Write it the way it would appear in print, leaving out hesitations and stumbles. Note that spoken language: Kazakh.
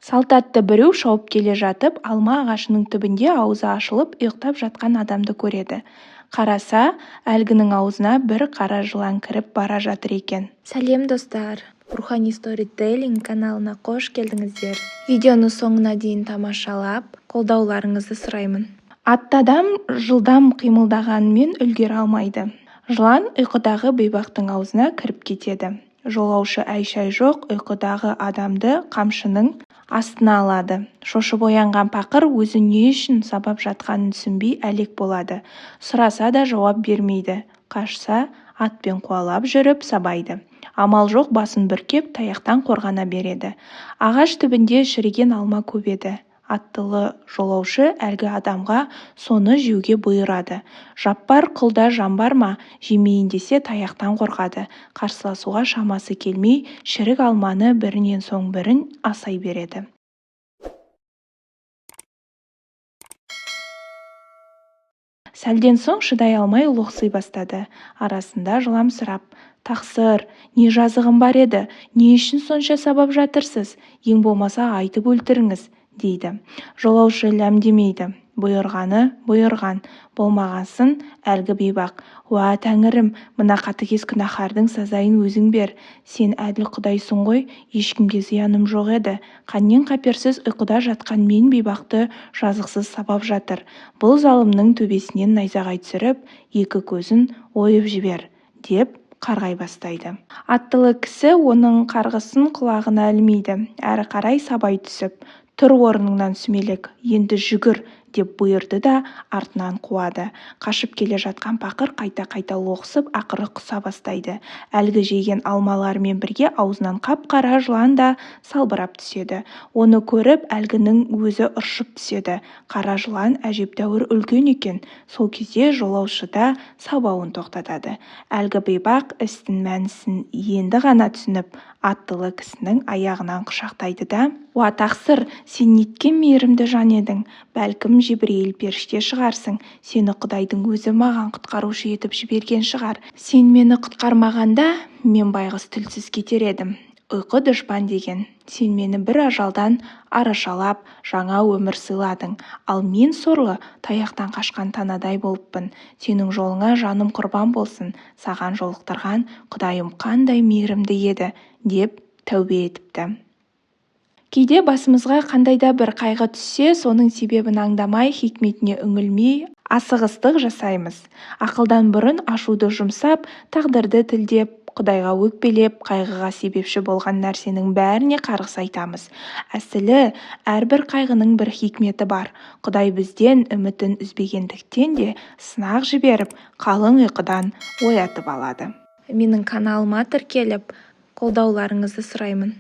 Салтатты біреу шауып келе жатып, алма ағашының түбінде аузы ашылып ұйықтап жатқан адамды көреді. Қараса, әлгінің аузына бір қара жылан кіріп бара жатыр екен. Сәлем достар, Рухани Storytelling каналына қош келдіңіздер. Видеоны соңына дейін тамашалап, қолдауларыңызды сұраймын. Атты адам жылдам қимылдағанымен үлгере алмайды. Жылан ұйқыдағы бейбақтың аузына кіріп кетеді. Жолаушы әй-шәй жоқ ұйқыдағы адамды қамшының астына алады. Шошып оянған пақыр өзі не үшін сабап жатқанын түсінбей әлек болады. Сұраса да жауап бермейді. Қашса, атпен қуалап жүріп сабайды. Амал жоқ, басын бүркеп таяқтан қорғана береді. Ағаш түбінде шіріген алма көп еді. Аттылы жолаушы әлгі адамға соны жеуге бұйырады. Жаппар қылда жан бар ма, жемейін десе таяқтан қорқады. Қарсыласуға шамасы келмей, шірік алманы бірінен соң бірін асай береді. Сәлден соң шыдай алмай лоқсый бастады. Арасында жыламсырап: «Тақсыр, не жазығым бар еді, не үшін сонша сабап жатырсыз? Ең болмаса айтып өлтіріңіз», дейді. Жолаушы ләмдемейді. Бұйырғаны бұйырған, болмағасын әлгі бейбақ: «Уа тәңірім, мына қатыгез күнәһардың сазайын өзің бер. Сен әділ құдайсың ғой, ешкімге зияным жоқ еді. Қаннен-қаперсіз ұйқыда жатқан мен бейбақты жазықсыз сабап жатыр. Бұл залымның төбесінен найзағай түсіріп, екі көзін ойып жібер», деп қарғай бастайды. Аттылы кісі оның қарғысын құлағына ілмейді. Әрі қарай сабай түсіп: «Тұр орныңнан сүмелек, енді жүгір», деп бұйырды да артынан қуады. Қашып келе жатқан пақыр қайта-қайта лоқсып, ақыры құса бастайды. Әлгі жеген алмаларымен бірге аузынан қап-қара жылан да салбырап түседі. Оны көріп, әлгінің өзі ыршып түседі. Қара жылан әжептәуір үлкен екен. Сол кезде жолаушы да сабауын тоқтатады. Әлгі бейбақ істің мәнісін енді ғана түсініп, аттылы кісінің аяғынан құшақтайды да: «Уа тақсыр, сен неткен мейірімді жан едің. Бәлкім Жебірейіл періште шығарсың. Сені Құдайдың өзі маған құтқарушы етіп жіберген шығар. Сен мені құтқармағанда, мен байғыз тілсіз кетер едім. Ұйқы дұшпан деген. Сен мені бір ажалдан арашалап, жаңа өмір сыйладың. Ал мен сорлы, таяқтан қашқан танадай болыппын. Сенің жолыңа жаным құрбан болсын. Саған жолықтырған Құдайым қандай мейірімді еді», деп тәубе етіпті. Кейде басымызға қандайда бір қайғы түссе, соның себебін аңдамай, хикметіне үңілмей, асығыстық жасаймыз. Ақылдан бұрын ашуды жұмсап, тағдырды тілдеп, Құдайға өкпелеп, қайғыға себепші болған нәрсенің бәріне қарғыс айтамыз. Әсілі, әрбір қайғының бір хикметі бар. Құдай бізден үмітін үзбегендіктен де сынақ жіберіп, қалың ұйқыдан оятып алады. Менің каналыма тіркеліп, қолдауларыңызды сұраймын.